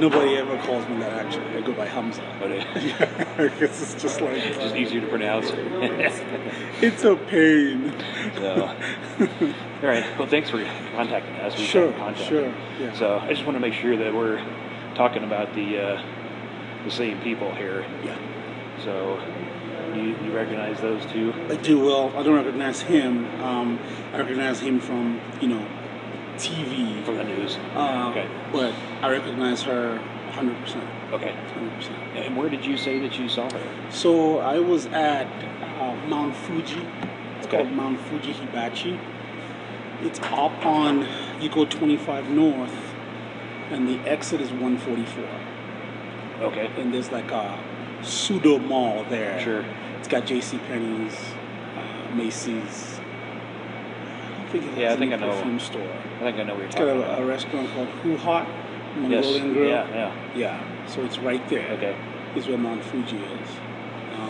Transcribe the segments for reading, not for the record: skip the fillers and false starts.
Nobody ever calls me that, actually. I go by Hamza. But Yeah, because it's just like... it's just easier to pronounce. It's a pain. So, all right. Well, thanks for contacting us. We Sure, contacted. sure. Yeah. So I just want to make sure that we're talking about the same people here. Yeah. So you recognize those two? I do. Well, I don't recognize him. I recognize him from, TV. From the news. Okay. But I recognize her 100%. Okay. 100%. And where did you say that you saw her? So I was at Mount Fuji. It's Okay. called Mount Fuji Hibachi. It's up on, you go 25 north, and the exit is 144. Okay. And there's like a pseudo mall there. Sure. It's got JCPenney's, Macy's. I think it has I think a I know. perfume store. I think I know what you're It's talking got about. a restaurant called Who Hot Yes. Mongolian Grill. Yeah. Yeah, so it's right there. Okay. Is where Mount Fuji is.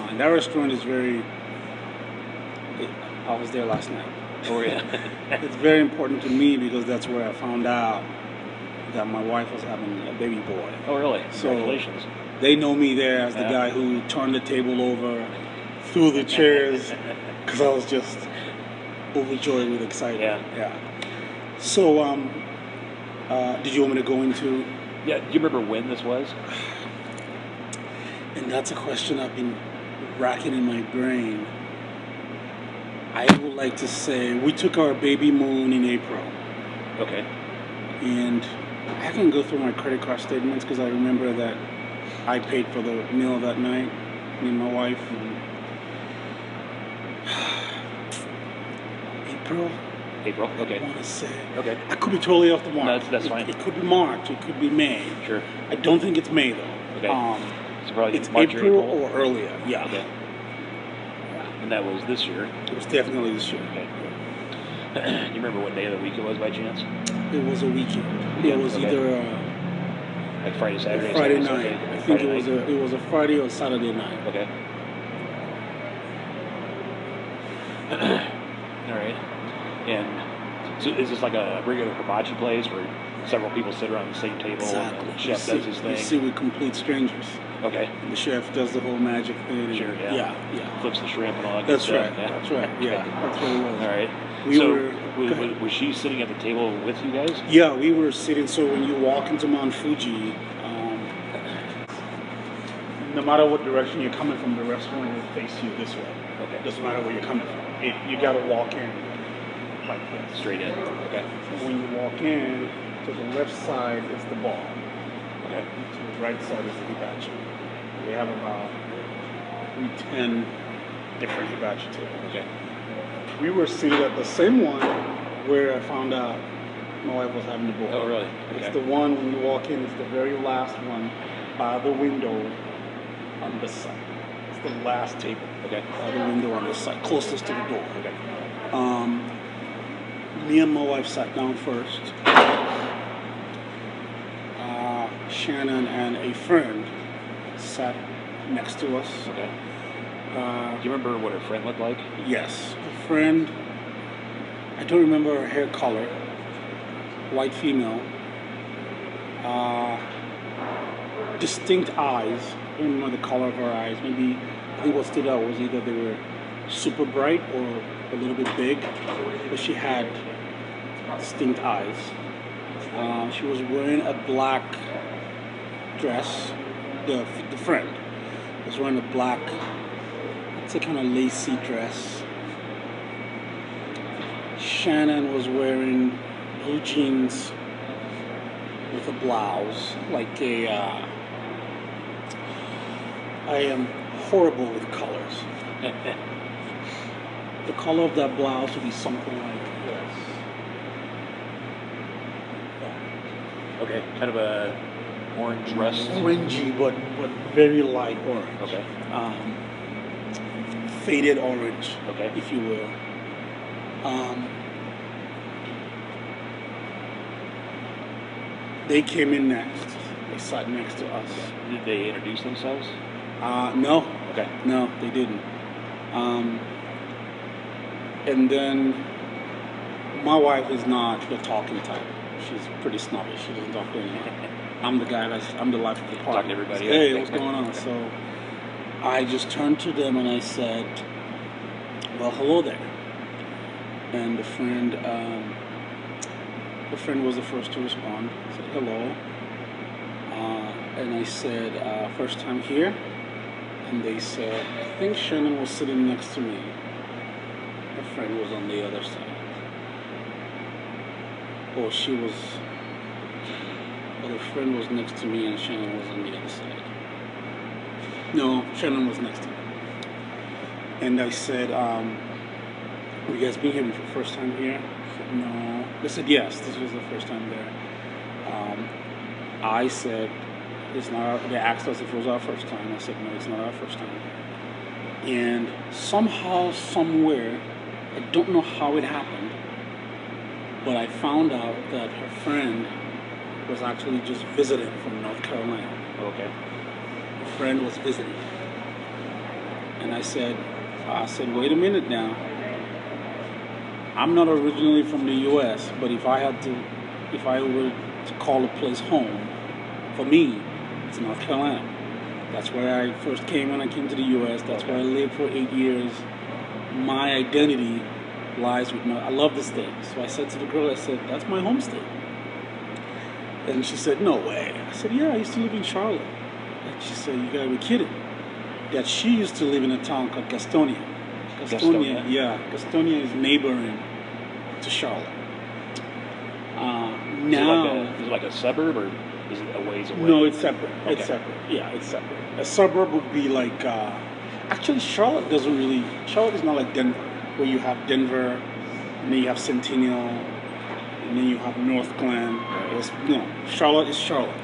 And that restaurant is very... I was there last night. Oh, yeah. It's very important to me because that's where I found out that my wife was having a baby boy. Oh, really? So- Congratulations. They know me there as the Yeah. guy who turned the table over, threw the chairs, because I was just overjoyed with excitement. Yeah. So, did you want me to go into... Yeah. Do you remember when this was? And that's a question I've been racking in my brain. I would like to say we took our baby moon in April. Okay. And I can go through my credit card statements because I remember that I paid for the meal that night, me and my wife. April, Okay. I want to say. Okay. I could be totally off the mark. No, that's fine. It could be March, it could be May. Sure. I don't think it's May though. Okay. So probably It's March April or April. or earlier, yeah. Okay. And that was this year. It was definitely this year. Okay. You remember what day of the week it was by chance? It was a weekend. It was Okay. either Like Friday, Saturday, Friday Saturday, night. Sunday? I think Friday night? it was a Friday or Saturday night. Okay. All right. And so is this like a regular hibachi place where several people sit around the same table and the chef does his You thing? see with complete strangers. Okay. The chef does the whole magic thing. Sure, yeah. Yeah. Flips the shrimp and all that good That's stuff. right. That's right. Yeah. That's what it was. All right. We so were- go ahead. was she sitting at the table with you guys? Yeah, we were sitting. So when you walk into Mount Fuji, no matter what direction you're coming from, the restaurant will face you this way. Okay. Doesn't matter where you're coming from. You got to walk in like this. Straight in. Okay. So when you walk in, to the left side is the bar. Okay. To the right side is the hibachi. We have about 10 different hibachi tables. Okay. We were seated at the same one where I found out my wife was having the boy. Oh, really? It's Okay. the one when you walk in, it's the very last one by the window on this side. It's the last table Okay. by the window on this side, closest to the door. Okay. Me and my wife sat down first. Shannon and a friend sat next to us. Okay. Do you remember what her friend looked like? Yes, the friend, I don't remember her hair color, white female, distinct eyes. I don't remember the color of her eyes. Maybe, I think what stood out was either they were super bright or a little bit big, but she had distinct eyes. She was wearing a black dress. The friend was wearing a black, it's a kind of lacy dress. Shannon was wearing blue jeans with a blouse, like a. I am horrible with colors. The color of that blouse would be something like this. Okay. Kind of a orange rust. Orangey, but very light orange. Okay. Faded orange, Okay. if you will. They came in next. They sat next to us. Did they introduce themselves? No, Okay. no, they didn't. And then my wife is not the talking type. She's pretty snobbish. She doesn't talk to anyone. I'm the guy I'm the life of the party. Talking to everybody. Hey, what's going on? So I just turned to them and I said, well, hello there. And the friend was the first to respond. I said, hello. And I said, first time here? And they said, I think Shannon was sitting next to me. Her friend was on the other side. Or the friend was next to me and Shannon was on the other side. No, Shannon was next to me. And I said, have you guys been here for the first time here? I said, no. They said, yes, this was the first time there. I said, it's not. They asked us if it was our first time. I said, no, it's not our first time. And somehow, somewhere, I don't know how it happened, but I found out that her friend was actually just visiting from North Carolina. Okay. Her friend was visiting. And I said, wait a minute now. I'm not originally from the U.S., but if I were to call a place home, for me, it's North Carolina. That's where I first came when I came to the U.S. That's where I lived for 8 years. My identity lies with I love the state. So I said to the girl, I said, that's my home state. And she said, no way. I said, yeah, I used to live in Charlotte. And she said, you gotta be kidding. That she used to live in a town called Gastonia. Gastonia is neighboring to Charlotte. Is it like a suburb or is it a ways away? No, it's separate. Okay. It's separate. Yeah, it's separate. A suburb would be like, actually Charlotte is not like Denver, where you have Denver, and then you have Centennial, and then you have North Glen. No, Charlotte is Charlotte.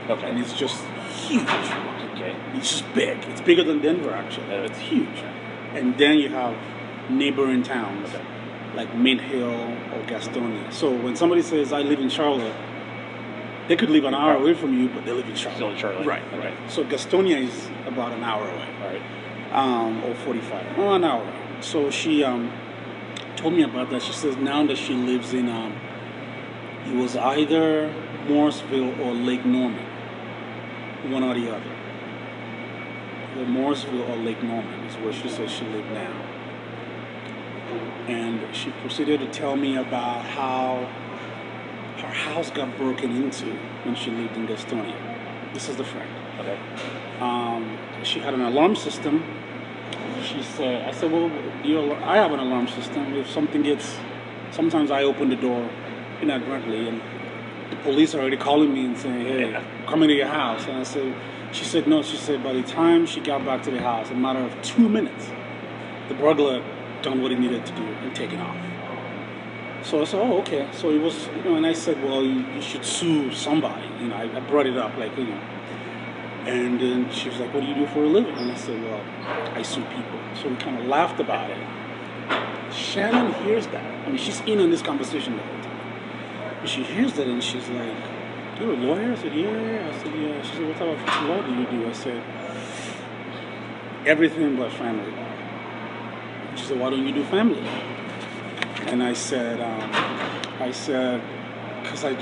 Okay. And it's just huge. Okay. It's just big. It's bigger than Denver, actually. It's huge. And then you have neighboring towns, like Mint Hill or Gastonia. So when somebody says, I live in Charlotte, they could live an hour away from you, but they live in Charlotte. Still in Charlotte. Right. So Gastonia is about an hour away. Right. Or 45. Oh, an hour away. So she told me about that. She says now that she lives in, it was either Morrisville or Lake Norman. One or the other. Either Morrisville or Lake Norman is where she says she lived now. And she proceeded to tell me about how her house got broken into when she lived in Gastonia. This is the friend. Okay. She had an alarm system. I said, well, I have an alarm system. If something sometimes I open the door inadvertently and the police are already calling me and saying, hey, come into your house. And she said, no. She said, by the time she got back to the house, in a matter of 2 minutes, the burglar done what he needed to do and taken off. So I said, oh, okay. So it was, and I said, well, you should sue somebody. I brought it up, and then she was like, what do you do for a living? And I said, well, I sue people. So we kind of laughed about it. Shannon hears that. I mean, she's in on this conversation the whole time. And she hears that and she's like, you're a lawyer? I said, yeah. I said, yeah. She said, what type of law do you do? I said, everything but family law. She said, why don't you do family law? And I said, because I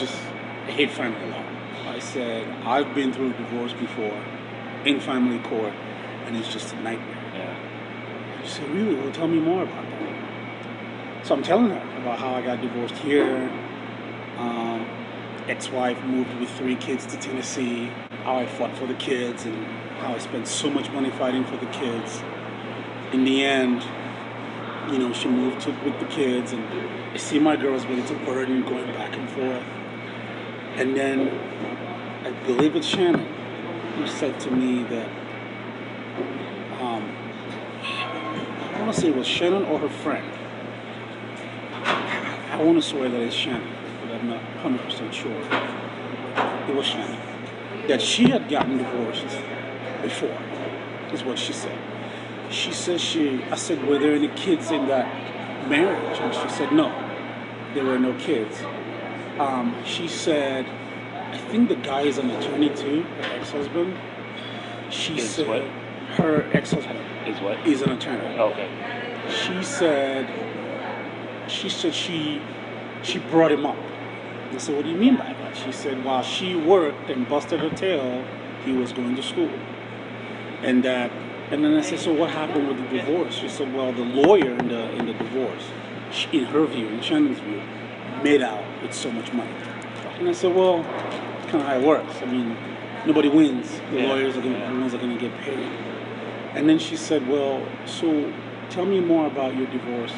hate family law. I said, I've been through a divorce before in family court, and it's just a nightmare. Yeah. She said, really? Well, tell me more about that. So I'm telling her about how I got divorced here. Ex-wife moved with 3 kids to Tennessee, how I fought for the kids, and how I spent so much money fighting for the kids. In the end, she moved with the kids, and I see my girls, but it's a burden going back and forth. And then, I believe it's Shannon who said to me that, I want to say it was Shannon or her friend. I want to swear that it's Shannon, but I'm not 100% sure. It was Shannon. That she had gotten divorced before, is what she said. She said I said, were there any kids in that marriage? And she said, no, there were no kids. She said, I think the guy is an attorney too, her ex-husband. She said, what? Her ex-husband is what? Is an attorney. Okay. She said she brought him up I said, what do you mean by that? She said, while she worked and busted her tail, he was going to school. And then I said, so what happened with the divorce? She said, well, the lawyer in the divorce, in her view, in Shannon's view, made out with so much money. And I said, well, that's kind of how it works. I mean, nobody wins. The lawyers are the ones that are going to get paid. And then she said, well, so tell me more about your divorce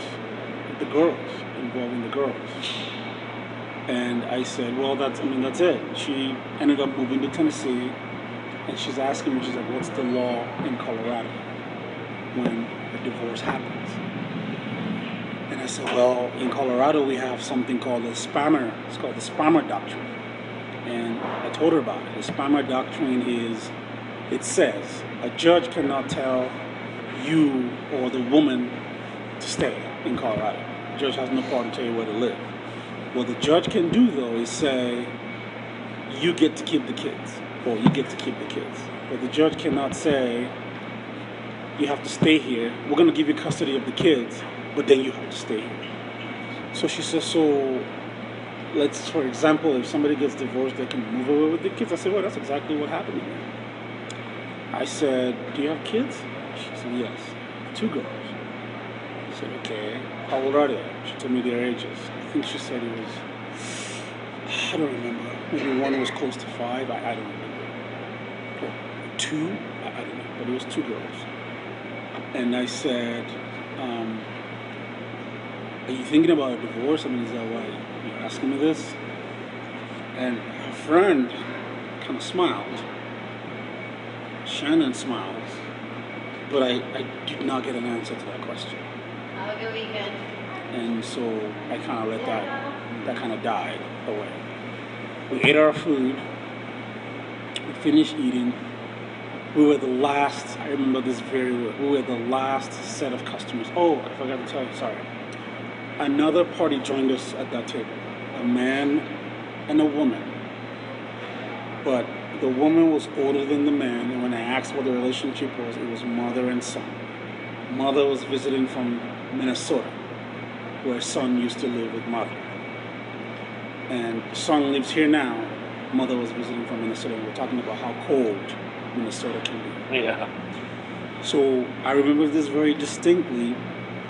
with the girls, involving the girls. And I said, well, that's it. She ended up moving to Tennessee, and she's asking me, she's like, what's the law in Colorado when a divorce happens? And I said, well, in Colorado we have something called it's called the spammer doctrine. And I told her about it. The spammer doctrine it says a judge cannot tell you or the woman to stay in Colorado. The judge has no power to tell you where to live. What the judge can do, though, is say, you get to keep the kids, or you get to keep the kids. But the judge cannot say, you have to stay here. We're going to give you custody of the kids, but then you have to stay here. So she says, so let's, for example, if somebody gets divorced, they can move away with the kids. I said, well, that's exactly what happened to me. I said, do you have kids? She said, yes, 2 girls. I said, okay, how old are they? She told me their ages. I think she said it was, I don't remember. Maybe one was close to 5. I don't remember. Or 2? I don't know. But it was 2 girls. And I said, are you thinking about a divorce? I mean, is that why you're asking me this? And her friend kind of smiled. Shannon smiled. But I did not get an answer to that question. Have a good weekend. And so I kind of let that kind of die away. We ate our food. We finished eating. We were the last, I remember this very well, we were the last set of customers. Oh, I forgot to tell you, sorry. Another party joined us at that table. A man and a woman. But the woman was older than the man, and when I asked what the relationship was, it was mother and son. Mother was visiting from Minnesota, where son used to live with mother. And son lives here now. Mother was visiting from Minnesota, and we're talking about how cold Minnesota can be. Yeah. So I remember this very distinctly.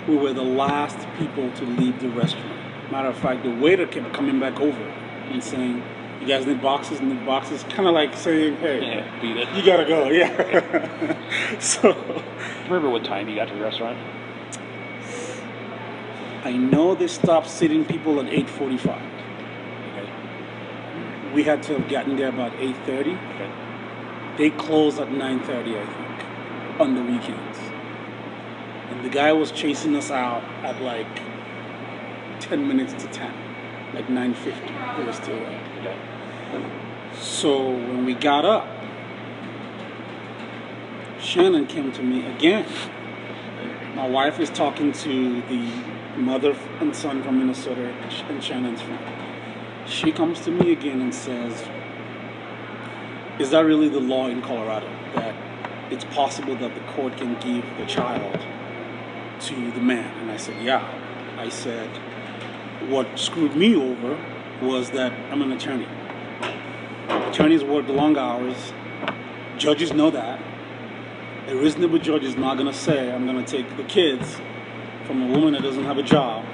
We were the last people to leave the restaurant. Matter of fact, the waiter kept coming back over and saying, you guys need boxes? Need boxes? Kind of like saying, hey, beat it. You gotta go. Yeah. So. Do you remember what time you got to the restaurant? I know they stopped sitting people at 8:45. Okay. We had to have gotten there about 8:30. Okay. They closed at 9:30, I think, on the weekends. And the guy was chasing us out at like 10 minutes to 10, like 9:50. They were still there. Okay. So when we got up, Shannon came to me again. My wife is talking to the mother and son from Minnesota and Shannon's friend. She comes to me again and says, is that really the law in Colorado, that it's possible that the court can give the child to the man? And I said, yeah. I said, what screwed me over was that I'm an attorney. Attorneys work long hours. Judges know that. A reasonable judge is not going to say, I'm going to take the kids from a woman that doesn't have a job,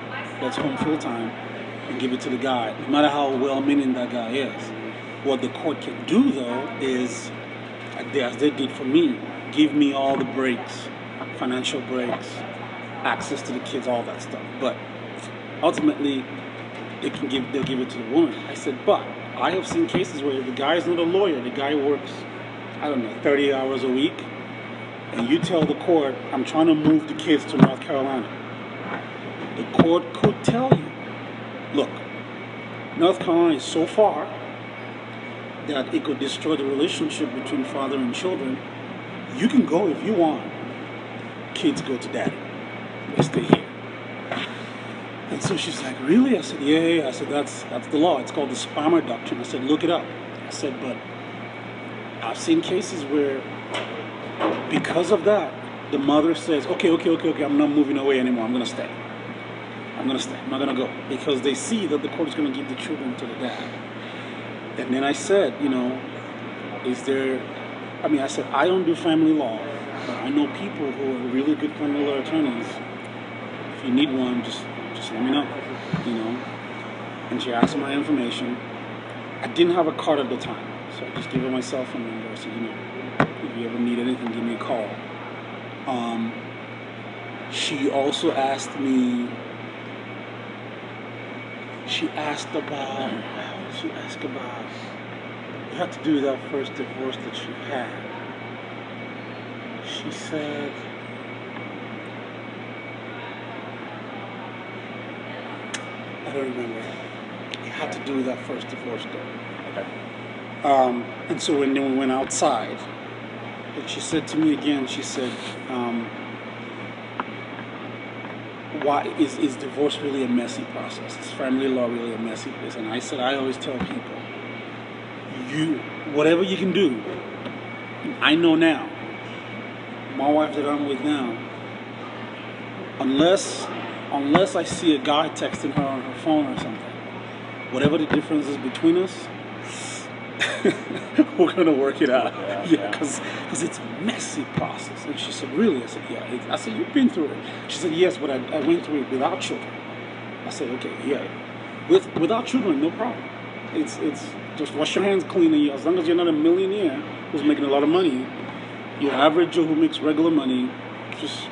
that's home full time, and give it to the guy, no matter how well-meaning that guy is. What the court can do, though, is, as they did for me, give me all the breaks, financial breaks, access to the kids, all that stuff. But ultimately, they'll give it to the woman. I said, but I have seen cases where the guy is not a lawyer. The guy works, 30 hours a week, and you tell the court, I'm trying to move the kids to North Carolina. The court could tell you, look, North Carolina is so far that it could destroy the relationship between father and children. You can go if you want. Kids go to daddy. They stay here. And so she's like, really? I said, yeah. I said, that's the law. It's called the spammer doctrine. I said, look it up. I said, but I've seen cases where because of that, the mother says, okay, I'm not moving away anymore. I'm going to stay. I'm going to stay. I'm not going to go. Because they see that the court is going to give the children to the dad. And then I said, I said, I don't do family law, but I know people who are really good family law attorneys. If you need one, just let me know, And she asked for my information. I didn't have a card at the time, so I just gave her my cell phone number. I said, if you ever need anything, give me a call. She also asked me. She asked about. What did she ask about? It had to do with that first divorce that she had. She said. I don't remember. It had to do with that first divorce, though. Okay. And so when we went outside, and she said to me again, she said, why is divorce really a messy process? Is family law really a messy place? And I said, I always tell people, whatever you can do, I know now, my wife that I'm with now, unless I see a guy texting her on her phone or something, whatever the difference is between us, we're going to work it out. Yeah, because it's a messy process. And she said, really? I said, yeah. I said, you've been through it. She said, yes, but I went through it without children. I said, okay, yeah. Without children, no problem. It's just wash your hands clean, and as long as you're not a millionaire who's making a lot of money, your average Joe who makes regular money, just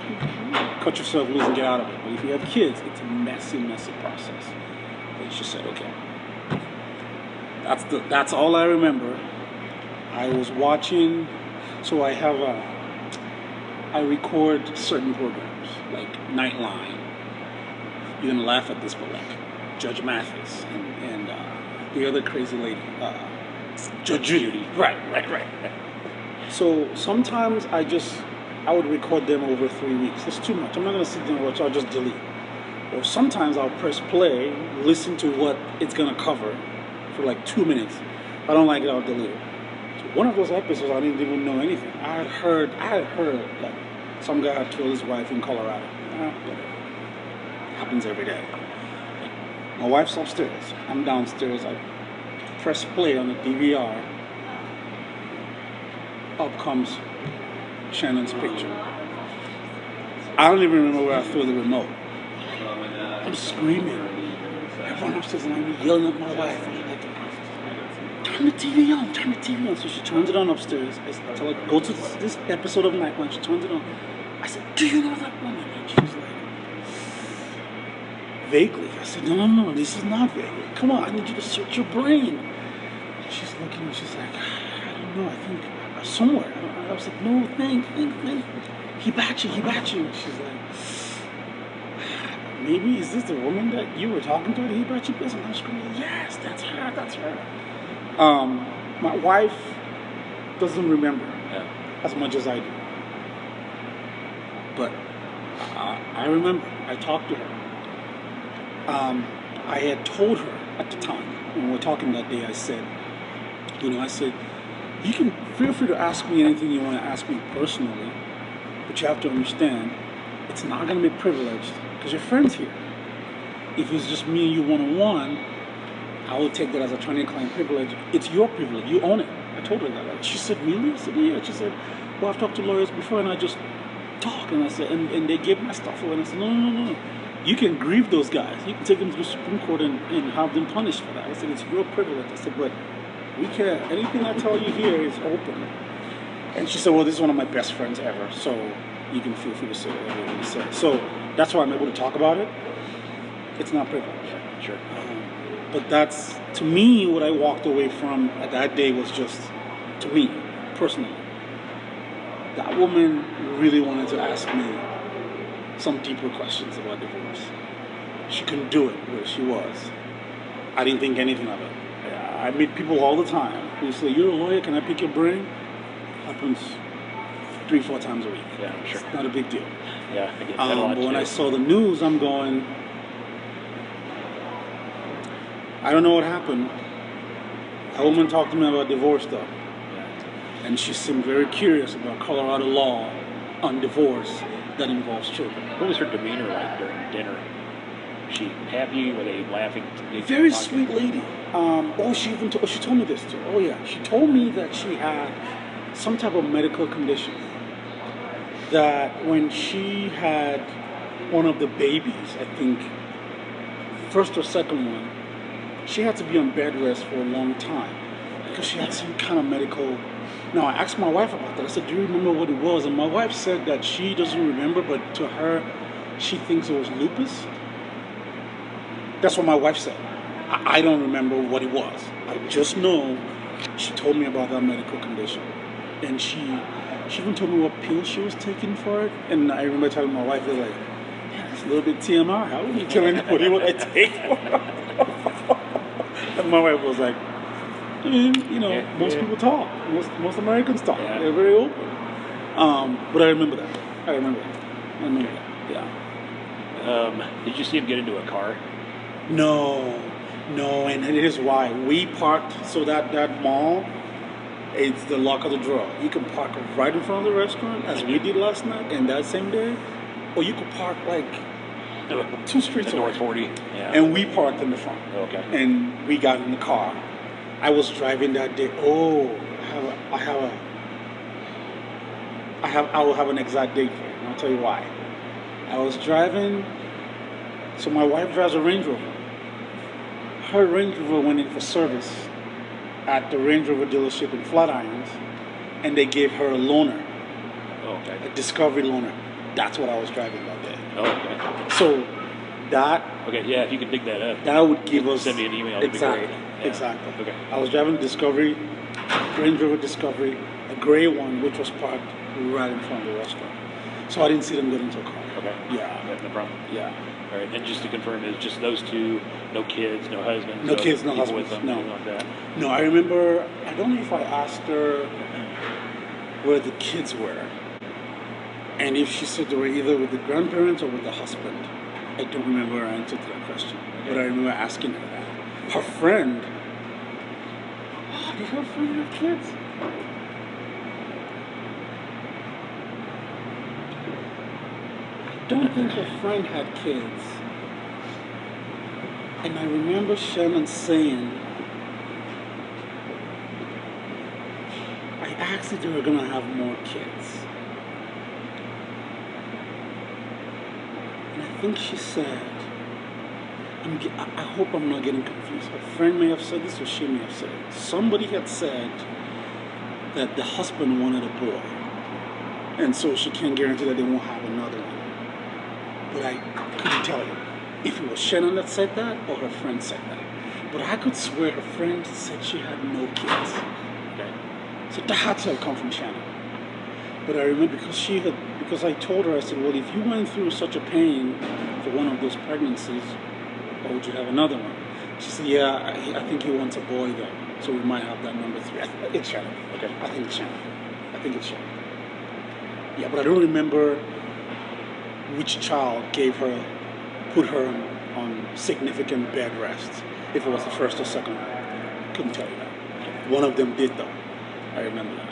cut yourself loose and get out of it. But if you have kids, it's a messy, messy process. And she said, okay. That's all I remember. I was watching, so I record certain programs, like Nightline. You're gonna laugh at this, but like Judge Mathis and the other crazy lady, Judge Judy. Right. So sometimes I would record them over 3 weeks. It's too much. I'm not gonna sit there and watch. I'll just delete. Or sometimes I'll press play, listen to what it's gonna cover for like 2 minutes. If I don't like it, I'll delete it. So one of those episodes, I didn't even know anything. I had heard like some guy had killed his wife in Colorado. Whatever. It happens every day. My wife's upstairs. I'm downstairs. I press play on the DVR. Up comes Shannon's picture. I don't even remember where I threw the remote. I'm screaming. Everyone upstairs and I'm yelling at my wife. I'm like, turn the TV on. So she turns it on upstairs. I tell her, go to this episode of Nightline. She turns it on. I said, do you know that woman? And she's like, vaguely. I said, no, this is not vaguely. Come on, I need you to search your brain. And she's looking and she's like, I don't know, I think somewhere. I was like, no, think. Hibachi. And she's like, maybe is this the woman that you were talking to at the Hibachi place? And I'm screaming, yes, that's her. My wife doesn't remember as much as I do. But I remember, I talked to her. I had told her at the time, when we were talking that day, I said, you can feel free to ask me anything you want to ask me personally, but you have to understand, it's not going to be privileged because your friend's here. If it's just me and you one-on-one, I will take that as attorney-client privilege. It's your privilege. You own it. I told her that. She said, really? I said, yeah. She said, well, I've talked to lawyers before, and I just talk. And I said, and they give my stuff away. And I said, no. You can grieve those guys. You can take them to the Supreme Court and have them punished for that. I said, it's your privilege. I said, but we can't. Anything I tell you here is open. And she said, well, this is one of my best friends ever, so you can feel free to say whatever you say. So that's why I'm able to talk about it. It's not privilege. Sure. But that's, to me, what I walked away from at that day was just, to me, personally, that woman really wanted to ask me some deeper questions about divorce. She couldn't do it where she was. I didn't think anything of it. I meet people all the time who say, you're a lawyer, can I pick your brain? Happens 3-4 times a week. Yeah, sure. It's not a big deal. Yeah, I get that a lot but when too. I saw the news, I'm going, I don't know what happened. A woman talked to me about divorce though. And she seemed very curious about Colorado law on divorce that involves children. What was her demeanor like during dinner? Was she happy? Were they laughing? Very sweet lady. She told me this too. Oh yeah, she told me that she had some type of medical condition. That when she had one of the babies, I think first or second one, she had to be on bed rest for a long time because she had some kind of medical. Now I asked my wife about that. I said, "Do you remember what it was?" And my wife said that she doesn't remember, but to her, she thinks it was lupus. That's what my wife said. I don't remember what it was. I just know she told me about that medical condition. And she even told me what pill she was taking for it. And I remember telling my wife, like, yeah, it's a little bit TMI. How would you tell anybody what I take for? And my wife was like, I mean, most people talk. Most Americans talk. Yeah. They're very open. But I remember that. Yeah. Did you see him get into a car? No, and it is why we parked. So that mall, it's the lock of the drawer. You can park right in front of the restaurant, as we did last night and that same day, or you could park like 2 streets away. North 40. Yeah. And we parked in the front. Okay. And we got in the car. I was driving that day. Oh, I will have an exact date for it. And I'll tell you why. I was driving. So my wife drives a Range Rover. Her Range Rover went in for service at the Range Rover dealership in Flatirons, and they gave her a loaner, a Discovery loaner. That's what I was driving that day. Oh, okay. So that. Okay, yeah. If you could dig that up, that would give us. Send me an email. Exactly. That'd be great. Yeah. Exactly. Okay. I was driving Discovery, Range Rover Discovery, a gray one, which was parked right in front of the restaurant. So I didn't see them get into a car. Okay. Yeah. No problem. Yeah. All right, and just to confirm, it's just those two, no kids, no husbands, no kids, no people husbands, with them, no. anything like that. No, I remember. I don't know if I asked her where the kids were, and if she said they were either with the grandparents or with the husband. I don't remember her answer to that question, but I remember asking her that. Her friend. Did her friend have kids? I don't think her friend had kids. And I remember Shannon saying, I asked if they were going to have more kids. And I think she said, I hope I'm not getting confused. Her friend may have said this or she may have said it. Somebody had said that the husband wanted a boy. And so she can't guarantee that they won't have another one. But I couldn't tell you if it was Shannon that said that or her friend said that. But I could swear her friend said she had no kids. Okay. So that had to have come from Shannon. But I remember because I told her, I said, well, if you went through such a pain for one of those pregnancies, why would you have another one? She said, yeah, I think he wants a boy though. So we might have that number 3. It's Shannon. Okay. I think it's Shannon. Yeah, but I don't remember which child put her on significant bed rest, if it was the first or second one. Couldn't tell you that. One of them did though. I remember that.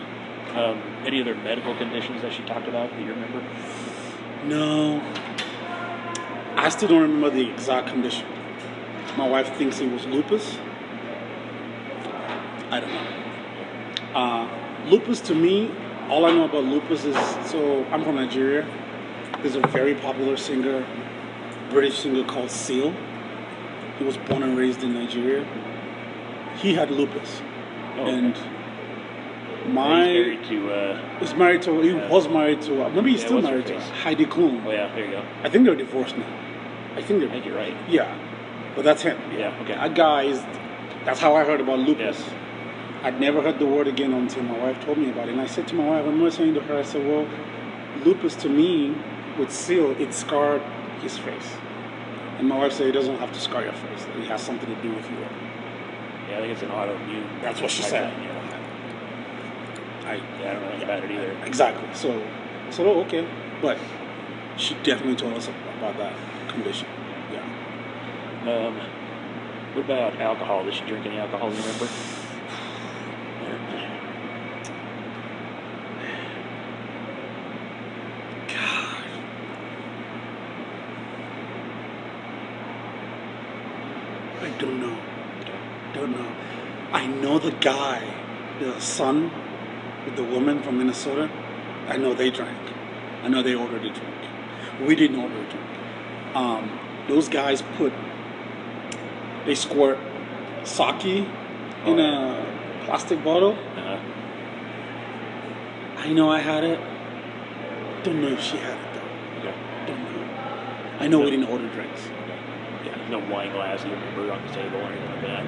Any other medical conditions that she talked about that you remember? No. I still don't remember the exact condition. My wife thinks it was lupus. I don't know. Lupus to me, all I know about lupus is, so I'm from Nigeria. There's a very popular singer, British singer called Seal. He was born and raised in Nigeria. He had lupus. Oh, and he's married to, was married to, maybe he's still married to Heidi Klum. Oh yeah, there you go. I think they're divorced now. I think you're right. Yeah, but that's him. Yeah, okay. That guy that's how I heard about lupus. Yes. I'd never heard the word again until my wife told me about it. And I said to my wife, I remember saying to her, I said, well, lupus to me, with Seal, it scarred his face. And my wife said, it doesn't have to scar your face. It has something to do with you. Yeah, I think it's an autoimmune. That's what she said. I don't know anything about it either. Exactly. So I said, oh, okay. But she definitely told us about that condition. Yeah. What about alcohol? Did she drink any alcohol, you remember? don't know. Don't know. I know the guy, the son with the woman from Minnesota. I know they drank. I know they ordered a drink. We didn't order a drink. Those guys they squirt sake in a plastic bottle. Uh-huh. I know I had it. Don't know if she had it though. Okay. Don't know. I know we didn't order drinks. Okay. Yeah. No wine glass you remember on the table or anything like that.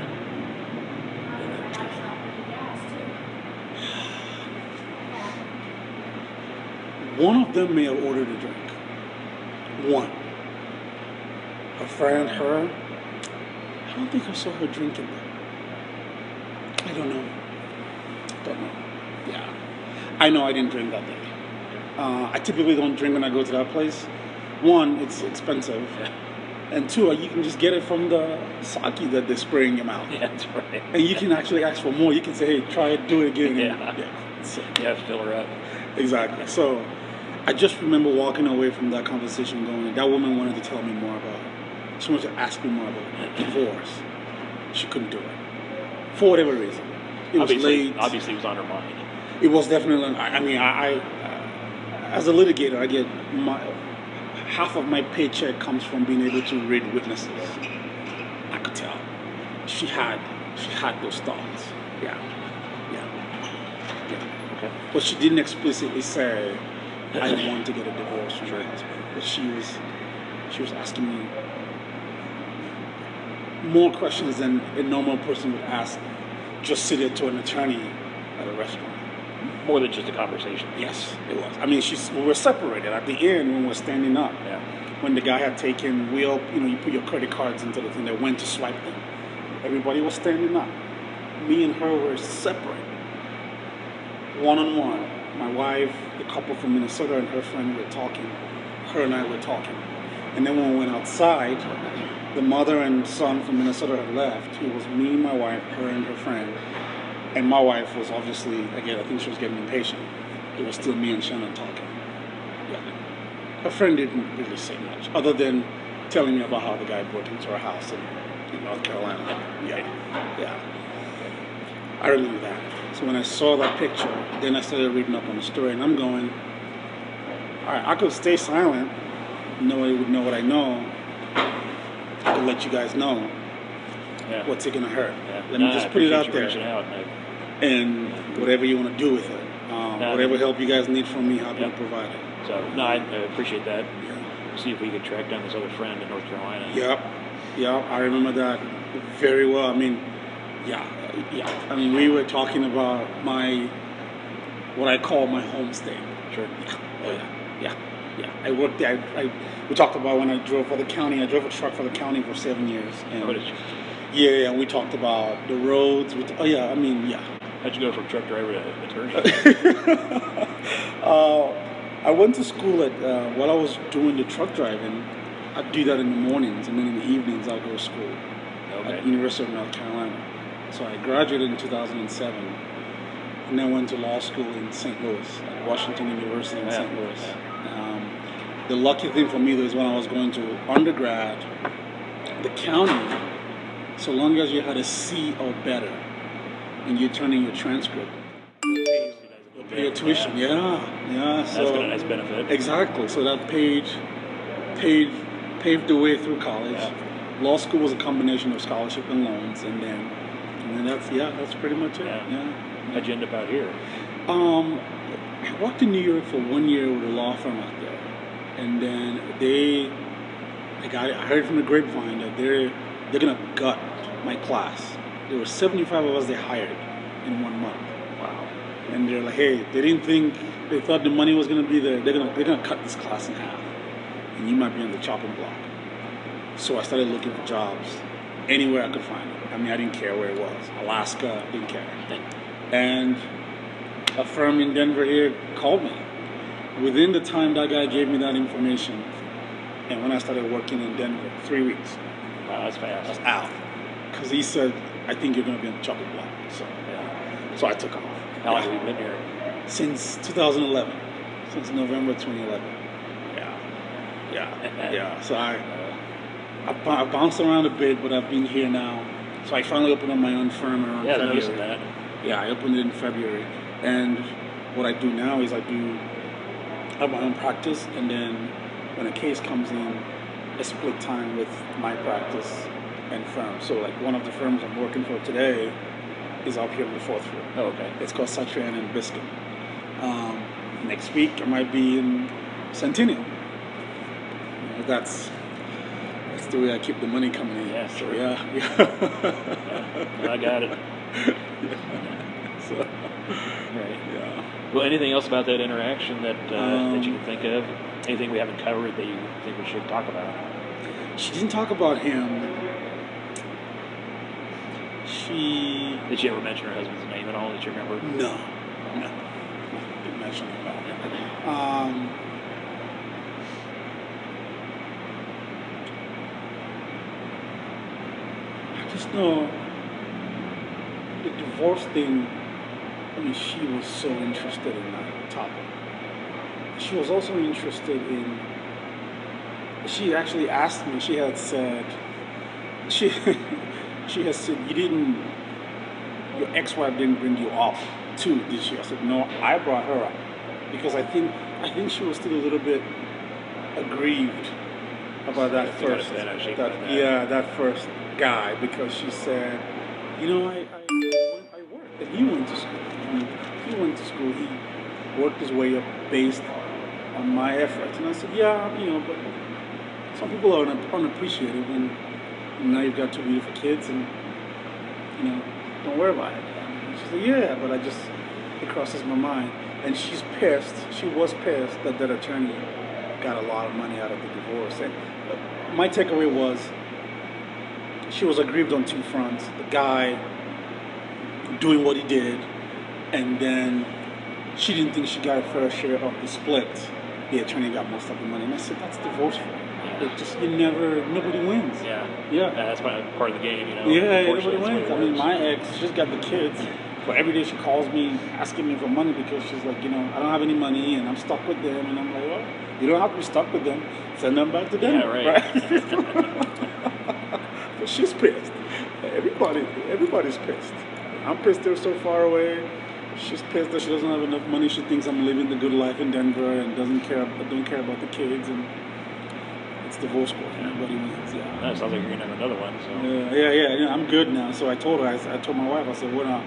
One of them may have ordered a drink. One. A friend, her. I don't think I saw her drinking though. I don't know. Don't know. Yeah. I know I didn't drink that day. I typically don't drink when I go to that place. One, it's expensive. Yeah. And two, you can just get it from the sake that they spray in your mouth. Yeah, that's right. And you can actually ask for more. You can say, hey, try it, do it again. Yeah. So, Fill her up. exactly. So I just remember walking away from that conversation going, that woman wanted to tell me more about it. She wanted to ask me more about divorce. She couldn't do it. For whatever reason. It was late. Obviously, it was on her mind. It was definitely, I as a litigator, I get half of my paycheck comes from being able to read witnesses. I could tell. She had those thoughts. Yeah. Okay. But she didn't explicitly say, I want to get a divorce from my husband. But she was asking me more questions than a normal person would ask just sitting to an attorney at a restaurant. More than just a conversation. Yes, it was. I mean, we were separated at the end when we were standing up. Yeah. When the guy had taken, you put your credit cards into the thing, they went to swipe them. Everybody was standing up. Me and her were separate. One-on-one. My wife, the couple from Minnesota and her friend were talking. Her and I were talking. And then when we went outside, the mother and son from Minnesota had left. It was me, my wife, her and her friend. And my wife was obviously, again, I think she was getting impatient. It was still me and Shannon talking. Yeah. Her friend didn't really say much, other than telling me about how the guy broke into her house in North Carolina. Yeah. I remember that. So when I saw that picture, then I started reading up on the story, and I'm going, all right, I could stay silent. Nobody would know what I know. I could let you guys know what's it gonna hurt. Yeah. Let me just put it out there. Out, and whatever you want to do with it. Whatever help you guys need from me, happy to provide it. So, I appreciate that. Yeah. See if we could track down this other friend in North Carolina. Yep. I remember that very well. I mean, I mean, we were talking about what I call my home state. Sure. Yeah. I worked there. We talked about when I drove for the county. I drove a truck for the county for 7 years. And yeah, we talked about the roads. How'd you go from truck driver to attorney? I went to school while I was doing the truck driving. I'd do that in the mornings, and then in the evenings I'd go to school at University of North Carolina. So I graduated in 2007, and then went to law school in St. Louis, at Washington University in St. Louis. The lucky thing for me was when I was going to undergrad, the county, so long as you had a C or better, and you turn in your transcript, you'll pay your tuition. Yeah. That's got a nice benefit. Exactly. So that paved the way through college. Yeah. Law school was a combination of scholarship and loans, and then that's pretty much it. Yeah. How'd you end up out here? I worked in New York for 1 year with a law firm out there, and then I heard from the grapevine that they're gonna gut my class. There were 75 of us they hired in 1 month. Wow. And they're like, hey, they thought the money was gonna be there. They're gonna cut this class in half, and you might be on the chopping block. So I started looking for jobs anywhere I could find it. I mean, I didn't care where it was. Alaska, didn't care. And a firm in Denver here called me. Within the time that guy gave me that information, and when I started working in Denver, 3 weeks. Wow, that's fast. I was out. Because he said, I think you're going to be on the chopping block. So I took off. How long have you been here? Since 2011. Since November 2011. Yeah. So I've bounced around a bit, but I've been here now. So I finally opened up my own firm around Yeah, February. noticing that. Yeah, I opened it in February. And what I do now is I have my own practice, and then when a case comes in, I split time with my practice and firm. So like one of the firms I'm working for today is up here on the 4th floor. Oh, okay. It's called Satrian and Biscuit. Next week I might be in Centennial. That's the way I keep the money coming in. Yeah, sure. Yeah. Yeah, I got it. So, Right. yeah. Well, anything else about that interaction that you can think of? Anything we haven't covered that you think we should talk about? She didn't talk about him. Did she ever mention her husband's name at all that you remember? No. Didn't mention him at all. I just know the divorce thing. I mean, she was so interested in that topic. She was also interested in. She actually asked me. She had said, she has said, your ex-wife didn't bring you up too, did she? I said, no, I brought her up because I think she was still a little bit aggrieved about that first, that first guy, because she said, I worked, and he went to school. He went to school. He worked his way up based on my efforts, and I said, but some people are unappreciative, and now you've got two beautiful kids, and don't worry about it. And she said, yeah, but it crosses my mind, and she's pissed. She was pissed that attorney got a lot of money out of the divorce, and my takeaway was she was aggrieved on two fronts. The guy doing what he did, and then she didn't think she got a fair share of the split. The attorney got most of the money, and I said, that's divorce for you. Nobody wins. Yeah. That's part of the game, Yeah, nobody wins. I mean, my ex, she's got the kids, but every day she calls me asking me for money because she's like, I don't have any money and I'm stuck with them. And I'm like, well, you don't have to be stuck with them. Send them back to them. Yeah, right. But she's pissed. Everybody's pissed. I'm pissed they're so far away. She's pissed that she doesn't have enough money. She thinks I'm living the good life in Denver and don't care about the kids. And it's divorce court. Everybody wins. Yeah. That sounds like you're gonna have another one. So. Yeah. I'm good now. So I told her. I told my wife. I said, we're not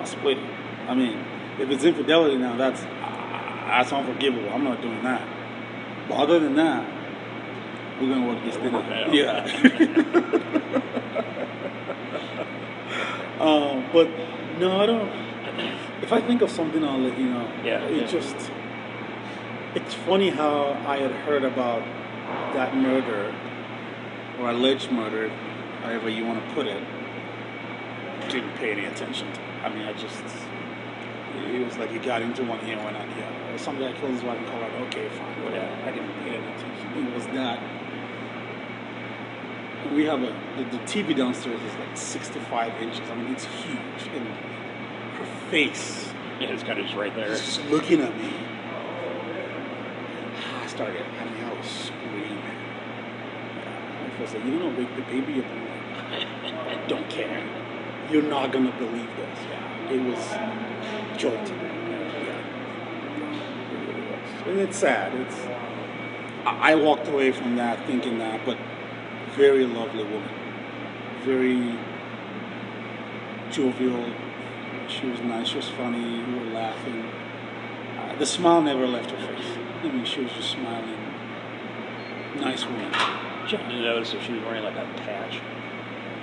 splitting. I mean, if it's infidelity now, that's unforgivable. I'm not doing that. But other than that, we're gonna work this thing out. Yeah. But no, I don't. If I think of something, I'll let you know. Yeah. It's funny how I had heard about that murder, or alleged murder, however you want to put it, didn't pay any attention to it. I mean, it was like he got into one ear and went out the other. Or some guy killed his wife in Colorado, okay, fine, whatever. I didn't pay any attention. It was that. We have the TV downstairs is like 65 inches. I mean, it's huge. And her face. Yeah, it's kind of just right there. Just looking at me. I was screaming. My friend said, wake the baby up. I don't care. You're not going to believe this. Yeah. It was jolting. Yeah. It really was. And it's sad. I walked away from that thinking that, but very lovely woman. Very jovial. She was nice. She was funny. We were laughing. The smile never left her face. I mean, she was just smiling. Nice woman. Did you notice if she was wearing like a patch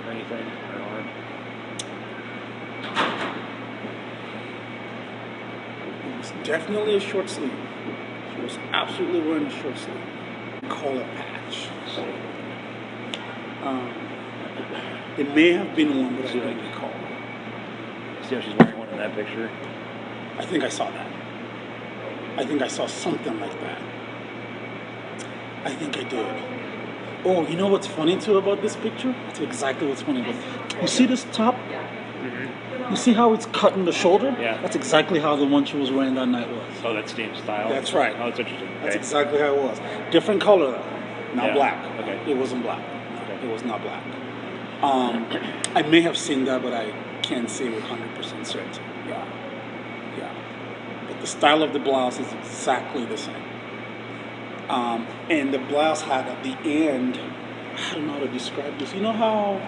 or anything on her arm? It was definitely a short sleeve. She was absolutely wearing a short sleeve. Collar patch. It may have been one, but I don't recall. See how she's wearing one in that picture? I think I saw that. I think I saw something like that. I think I did. Oh, you know what's funny too about this picture? That's exactly what's funny about it. You see this top? Mm-hmm. You see how it's cut in the shoulder? Yeah. That's exactly how the one she was wearing that night was. Oh, that's Steve's style? That's right. Oh, that's interesting. That's exactly how it was. Different color though. Not black. Okay. It wasn't black. It was not black. I may have seen that, but I can't say with 100% certainty. Yeah. But the style of the blouse is exactly the same. And the blouse had at the end, I don't know how to describe this. You know how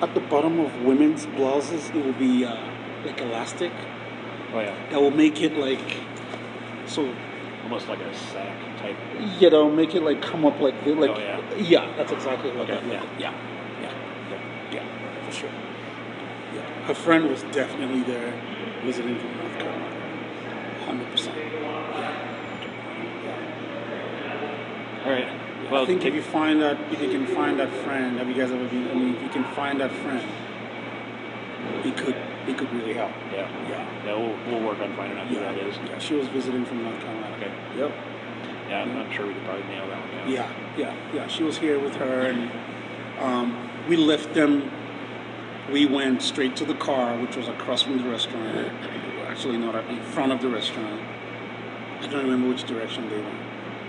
at the bottom of women's blouses it will be like elastic? Oh yeah. That will make it like so. Almost like a sack type. Yeah, that'll make it like come up like this. Like, oh yeah. Yeah, that's exactly what Okay, that looked yeah. like. Yeah, for sure. Yeah, her friend was definitely there, visiting from North Carolina, 100%. All right. Yeah, Well, I think if you can find that friend, have you guys ever been? I mean, if you can find that friend, it could really help. Yeah. We'll work on finding out who that is. Yeah, she was visiting from North Carolina. Okay. Yep. Yeah, I'm sure we could probably nail that one down. Yeah. She was here with her, and we left them. We went straight to the car, which was across from the restaurant. Actually, not in front of the restaurant. I don't remember which direction they went.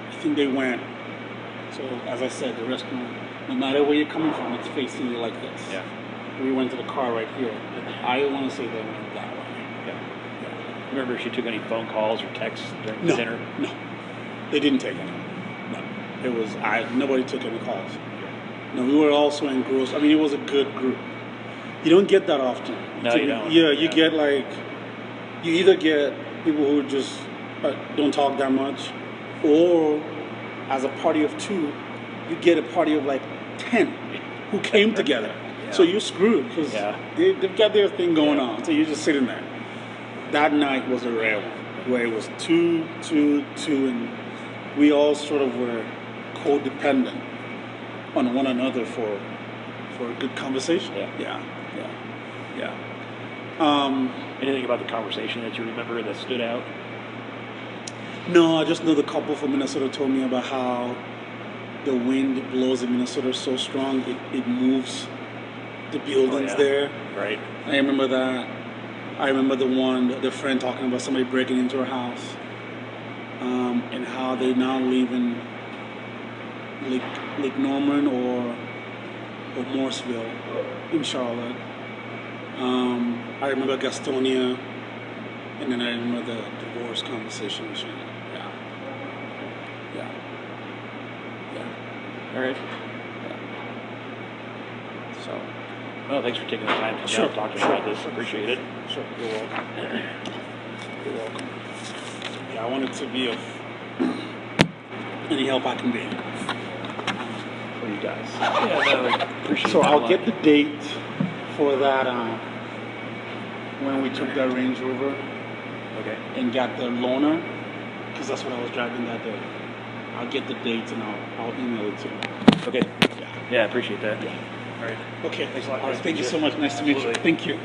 I think they went. So, as I said, the restaurant, no matter where you're coming from, it's facing you like this. Yeah. We went to the car right here. I want to say they went that way. Yeah. Remember if she took any phone calls or texts during the dinner? No. They didn't take any. No. It was, nobody took any calls. No, we were also engrossed. I mean, it was a good group. You don't get that often. No, you don't. Yeah, you get like, you either get people who just don't talk that much, or as a party of two, you get a party of like 10 who came together. Yeah. So you're screwed because they've got their thing going on. So you're just sitting there. That night was a rare one where it was two, and we all sort of were codependent on one another for a good conversation. Yeah. Anything about the conversation that you remember that stood out? No, I just know the couple from Minnesota told me about how the wind blows in Minnesota so strong it moves the buildings there. Right. I remember that. I remember the friend talking about somebody breaking into her house, and how they now live in Lake Norman or Morrisville in Charlotte. I remember Gastonia, and then I remember the divorce conversation. Yeah. All right. So. Well, thanks for taking the time to come down and talk to me about this. Appreciate it. Sure. You're welcome. Yeah, I wanted to be of any help I can be for you guys. Yeah, no, I appreciate So that I'll a lot. get the date for that when we took that Range Rover and got the loaner, because that's what I was driving that day. I'll get the dates and I'll email it to you. Okay. Yeah, I appreciate that. Yeah. All right. Okay. Thanks a lot. All right. Nice to Thank meet you you. so much. Nice to meet you. Absolutely. Thank you.